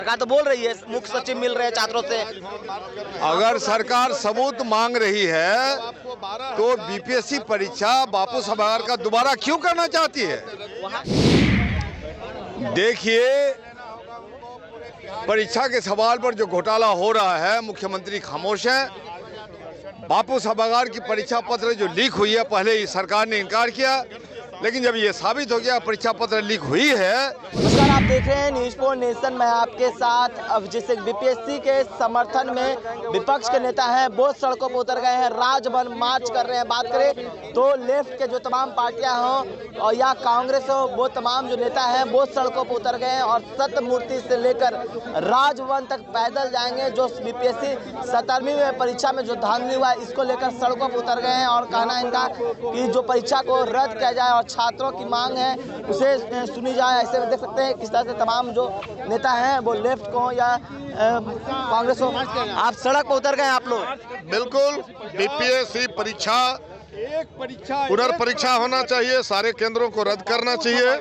सरकार तो बोल रही है, मुख्य सचिव मिल रहे हैं छात्रों से। अगर सरकार सबूत मांग रही है तो बीपीएससी परीक्षा बापू सभागार का दोबारा क्यों करना चाहती है? देखिए, परीक्षा के सवाल पर जो घोटाला हो रहा है, मुख्यमंत्री खामोश हैं। बापू सभागार की परीक्षा पत्र जो लीक हुई है, पहले ही सरकार ने इनकार किया, लेकिन जब ये साबित हो गया परीक्षा पत्र लीक हुई है। नमस्कार, आप देख रहे हैं न्यूज़ फॉर नेशन। मैं आपके साथ। अब जैसे बीपीएससी के समर्थन में विपक्ष के नेता हैं वो सड़कों पर उतर गए हैं, राजभवन मार्च कर रहे हैं। बात करें तो लेफ्ट के जो तमाम पार्टियां हों और या कांग्रेस हो, वो तमाम जो नेता हैं वो सड़कों पर उतर गए हैं और सत्यमूर्ति से लेकर राजभवन तक पैदल जाएंगे। जो बीपीएससी 17वीं में परीक्षा में जो धांधली हुआ है, इसको लेकर सड़कों पर उतर गए हैं और कहना इनका कि जो परीक्षा को रद्द किया जाए और छात्रों की मांग है उसे सुनी जाए। ऐसे में देख सकते हैं किस तरह से तमाम जो नेता हैं वो लेफ्ट को या कांग्रेस हो, आप सड़क पर उतर गए आप लोग। बिल्कुल, बीपीएससी परीक्षा पुनर्परीक्षा होना चाहिए, सारे केंद्रों को रद्द करना चाहिए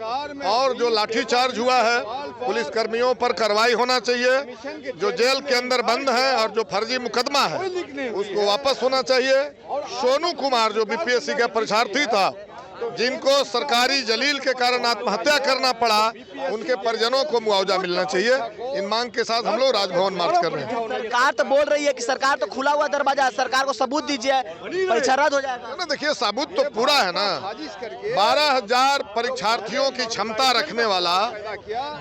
और जो लाठीचार्ज हुआ है पुलिस कर्मियों पर कार्रवाई होना चाहिए। जो जेल के अंदर बंद है और जो फर्जी मुकदमा है उसको वापस होना चाहिए। सोनू कुमार जो बीपीएससी का परीक्षार्थी था, जिनको सरकारी जलील के कारण आत्महत्या करना पड़ा, उनके परिजनों को मुआवजा मिलना चाहिए। इन मांग के साथ हम लोग राजभवन मार्च कर रहे हैं। सरकार तो बोल रही है कि सरकार तो खुला हुआ दरवाजा है, सरकार को सबूत दीजिए, परीक्षा रद्द हो जाएगा ना। देखिए, सबूत तो पूरा है ना। 12,000 परीक्षार्थियों की क्षमता रखने वाला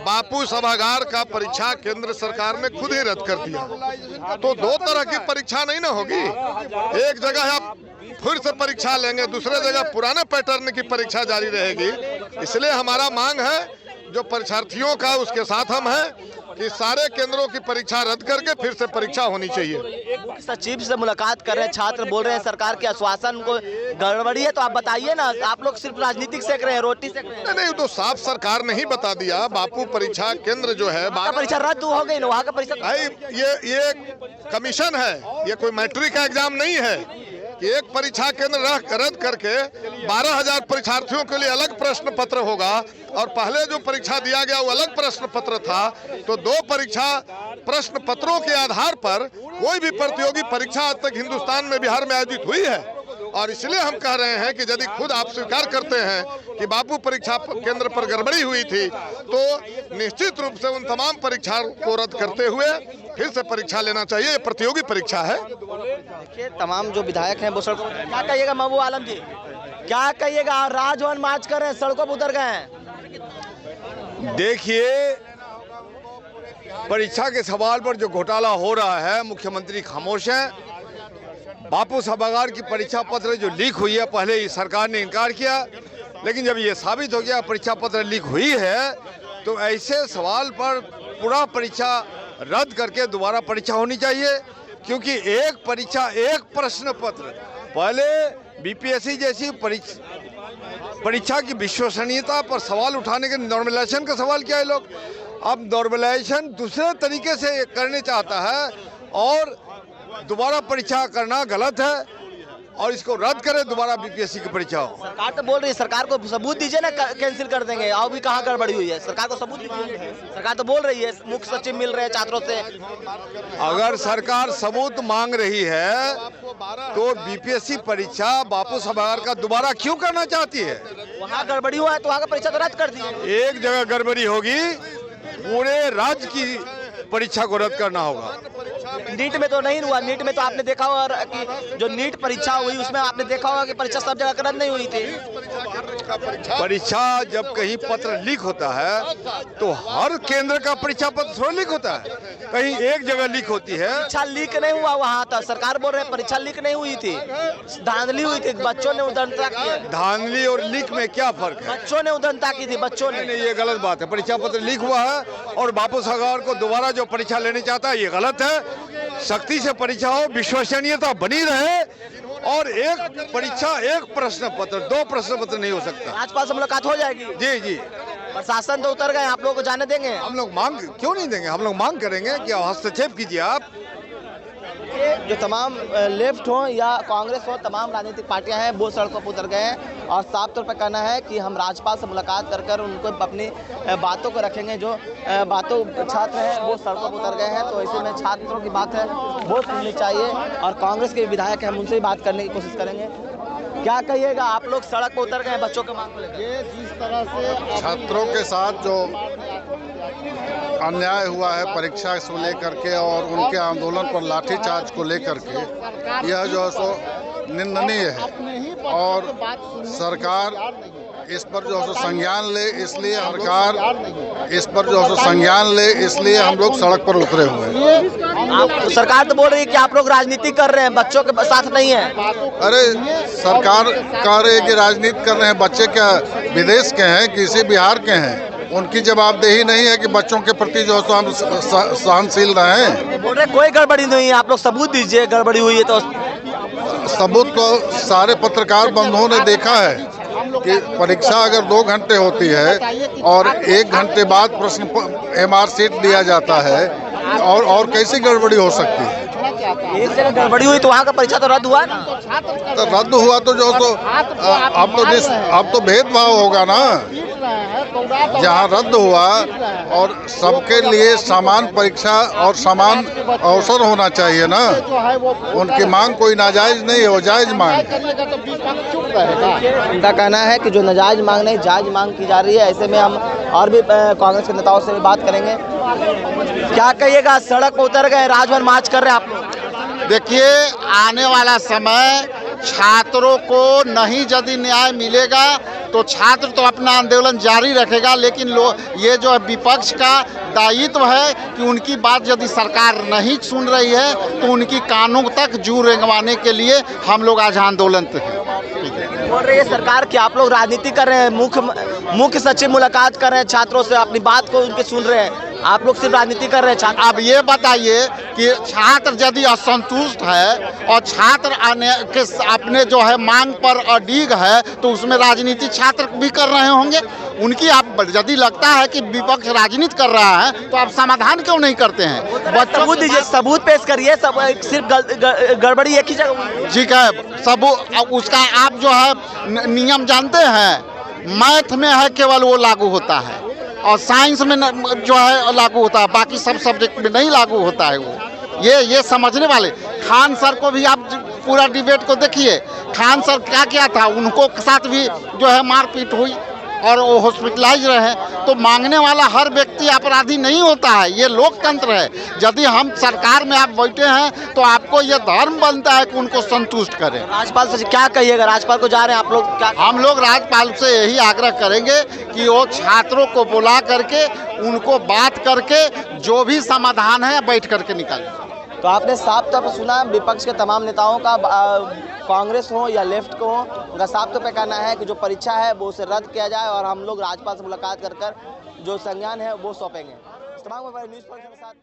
बापू सभागार का परीक्षा केंद्र सरकार ने खुद ही रद्द कर दिया। तो दो तरह की परीक्षा नहीं ना होगी। एक जगह आप फिर से परीक्षा लेंगे, दूसरे जगह पुराने पैटर्न की परीक्षा जारी रहेगी। इसलिए हमारा मांग है जो परीक्षार्थियों का, उसके साथ हम हैं कि सारे केंद्रों की परीक्षा रद्द करके फिर से परीक्षा होनी चाहिए। सचिव से मुलाकात कर रहे हैं, छात्र बोल रहे हैं सरकार के आश्वासन को गड़बड़ी है, तो आप बताइए ना। आप लोग सिर्फ राजनीतिक सेक रहे हैं, रोटी सेक रहे हैं। नहीं, तो साफ सरकार ने ही बता दिया। बापू परीक्षा केंद्र जो है, परीक्षा रद्द हो गई ना, वहाँ का परीक्षा। ये कमीशन है, ये कोई मैट्रिक का एग्जाम नहीं है कि एक परीक्षा केंद्र रद्द करके 12,000 परीक्षार्थियों के लिए अलग प्रश्न पत्र होगा और पहले जो परीक्षा दिया गया वो अलग प्रश्न पत्र था। तो दो परीक्षा प्रश्न पत्रों के आधार पर कोई भी प्रतियोगी परीक्षा आज तक हिंदुस्तान में, बिहार में आयोजित हुई है। और इसलिए हम कह रहे हैं कि यदि खुद आप स्वीकार करते हैं कि बापू परीक्षा केंद्र पर गड़बड़ी हुई थी, तो निश्चित रूप से उन तमाम परीक्षाओं को रद्द करते हुए फिर से परीक्षा लेना चाहिए। ये प्रतियोगी परीक्षा है। देखिए, तमाम जो विधायक हैं वो सड़कों, क्या कहिएगा महबूब आलम जी, क्या कहिएगा? राजभवन मार्च कर रहे हैं, सड़कों पर उतर गए हैं। देखिए, परीक्षा के सवाल पर जो घोटाला हो रहा है, मुख्यमंत्री खामोश हैं। बापू सभागार की परीक्षा पत्र जो लीक हुई है, पहले ही सरकार ने इनकार किया, लेकिन जब ये साबित हो गया परीक्षा पत्र लीक हुई है, तो ऐसे सवाल पर पूरा परीक्षा रद्द करके दोबारा परीक्षा होनी चाहिए। क्योंकि एक परीक्षा एक प्रश्न पत्र, पहले बीपीएससी जैसी परीक्षा की विश्वसनीयता पर सवाल उठाने के नॉर्मलाइजेशन का सवाल किया है लोग। अब नॉर्मलाइजेशन दूसरे तरीके से करने चाहता है और दोबारा परीक्षा करना गलत है और इसको रद्द करें, दोबारा बीपीएससी की परीक्षा हो। सरकार तो बोल रही है, सरकार को सबूत दीजिए ना, कैंसिल कर देंगे। और भी कहाँ गड़बड़ी हुई है, सरकार को सबूत दीजिए। सरकार तो बोल रही है, मुख्य सचिव मिल रहे हैं छात्रों से। अगर सरकार सबूत मांग रही है तो बीपीएससी परीक्षा बापू सभागार का दोबारा क्यों करना चाहती है? वहाँ गड़बड़ी हुआ है तो वहाँ का परीक्षा तो रद्द कर दी। एक जगह गड़बड़ी होगी, पूरे राज्य की परीक्षा को रद्द करना होगा। नीट में तो नहीं हुआ। नीट में तो आपने देखा होगा कि जो नीट परीक्षा हुई उसमें आपने देखा होगा कि परीक्षा सब जगह रद्द नहीं हुई थी। परीक्षा जब कहीं पत्र लीक होता है तो हर केंद्र का परीक्षा पत्र थोड़ा लीक होता है, कहीं एक जगह लीक होती है। परीक्षा लीक नहीं हुआ, वहाँ था सरकार बोल रहे परीक्षा लीक नहीं हुई थी, धांधली हुई थी, बच्चों ने उदंडता की। धांधली और लीक में क्या फर्क है? बच्चों ने उदंडता की थी, बच्चों ने। नहीं, ये गलत बात है। परीक्षा पत्र लीक हुआ है और बापू सभागार को दोबारा जो परीक्षा लेनी चाहता है, ये गलत है। सख्ती से परीक्षा हो, विश्वसनीयता बनी रहे और एक परीक्षा एक प्रश्न पत्र, दो प्रश्न पत्र नहीं हो सकता। आसपास मुलाकात हो जाएगी। जी जी, प्रशासन तो उतर गए, आप लोगों को जाने देंगे? हम लोग मांग क्यों नहीं देंगे, हम लोग मांग करेंगे कि हस्तक्षेप कीजिए आप। देखिए जो तमाम लेफ्ट हो या कांग्रेस हो, तमाम राजनीतिक पार्टियां हैं वो सड़कों पर उतर गए हैं और साफ तौर पर कहना है कि हम राज्यपाल से मुलाकात कर उनको अपनी बातों को रखेंगे। जो बातों छात्र हैं वो सड़कों पर उतर गए हैं, तो ऐसे में छात्रों की बात है वो सुननी चाहिए और कांग्रेस के विधायक हैं हम उनसे भी बात करने की कोशिश करेंगे। क्या कहिएगा, आप लोग सड़क पर उतर गए बच्चों के मांग को लेकर? ये जिस तरह से छात्रों के साथ जो अन्याय हुआ है परीक्षा को लेकर के और उनके आंदोलन पर लाठीचार्ज को लेकर के, यह जो है सो निंदनीय है और सरकार इस पर जो है संज्ञान ले, इसलिए सरकार इस पर जो है संज्ञान ले, इसलिए हम लोग सड़क पर उतरे हुए हैं। आप सरकार तो बोल रही है कि आप लोग राजनीति कर रहे हैं, बच्चों के साथ नहीं है। अरे सरकार कह रही है कि राजनीति कर रहे हैं, बच्चे क्या विदेश के हैं, किसी बिहार के हैं, उनकी जवाबदेही नहीं है कि बच्चों के प्रति जो है हम सहनशील रहें। बोल रहे कोई गड़बड़ी नहीं है, आप लोग सबूत दीजिए गड़बड़ी हुई है तो। सबूत तो सारे पत्रकार बंधुओं ने देखा है कि परीक्षा अगर 2 घंटे होती है और 1 घंटे बाद प्रश्न MR शीट दिया जाता है और कैसी गड़बड़ी हो सकती है? एक जगह गड़बड़ी हुई तो वहाँ का परीक्षा तो रद्द हुआ ना। तो रद्द हुआ तो जो तो अब तो भेदभाव होगा ना। जहाँ रद्द हुआ और सबके लिए समान परीक्षा और समान अवसर होना चाहिए ना। उनकी मांग कोई नाजायज नहीं है, वो जायज मांग है। उनका कहना है कि जो नाजायज मांग नहीं जायज मांग की जा रही है। ऐसे में हम और भी कांग्रेस के नेताओं से भी बात करेंगे। क्या कहिएगा, सड़क पर उतर गए, राजभवन मार्च कर रहे हैं आप लोग? देखिए, आने वाला समय छात्रों को नहीं यदि न्याय मिलेगा तो छात्र तो अपना आंदोलन जारी रखेगा, लेकिन ये जो विपक्ष का दायित्व है कि उनकी बात यदि सरकार नहीं सुन रही है तो उनकी कानों तक जू रेंगवाने के लिए हम लोग आज आंदोलन पे हैं। बोल रही है सरकार कि आप लोग राजनीति कर रहे हैं, मुख्य सचिव मुलाकात कर रहे हैं छात्रों से, अपनी बात को उनके सुन रहे हैं, आप लोग सिर्फ राजनीति कर रहे हैं छात्र। अब ये बताइए कि छात्र यदि असंतुष्ट है और छात्र अपने जो है मांग पर अडिग है तो उसमें राजनीति छात्र भी कर रहे होंगे। उनकी आप यदि लगता है कि विपक्ष राजनीति कर रहा है तो आप समाधान क्यों नहीं करते हैं? सबूत दीजिए, सबूत पेश करिए। सब सिर्फ गड़बड़ी एक ही जगह। ठीक है, सबूत उसका आप जो है नियम जानते हैं, मैथ में है केवल वो लागू होता है और साइंस में जो है लागू होता है, बाकी सब सब्जेक्ट में नहीं लागू होता है। वो ये समझने वाले खान सर को भी आप पूरा डिबेट को देखिए, खान सर क्या क्या था, उनको साथ भी जो है मारपीट हुई और वो हॉस्पिटलाइज रहे। तो मांगने वाला हर व्यक्ति अपराधी नहीं होता है, ये लोकतंत्र है। यदि हम सरकार में आप बैठे हैं तो आपको ये धर्म बनता है कि उनको संतुष्ट करें। राज्यपाल से क्या कहिएगा, राज्यपाल को जा रहे हैं आप लोग क्या? हम लोग राज्यपाल से यही आग्रह करेंगे कि वो छात्रों को बुला करके उनको बात करके जो भी समाधान है बैठ करके निकालें। तो आपने साफ तौर पर सुना विपक्ष के तमाम नेताओं का, कांग्रेस हो या लेफ्ट को हो, उनका साफ तौर पर कहना है कि जो परीक्षा है वो उसे रद्द किया जाए और हम लोग राज्यपाल से मुलाकात कर जो संज्ञान है वो सौंपेंगे। इस तमाम न्यूज़ के साथ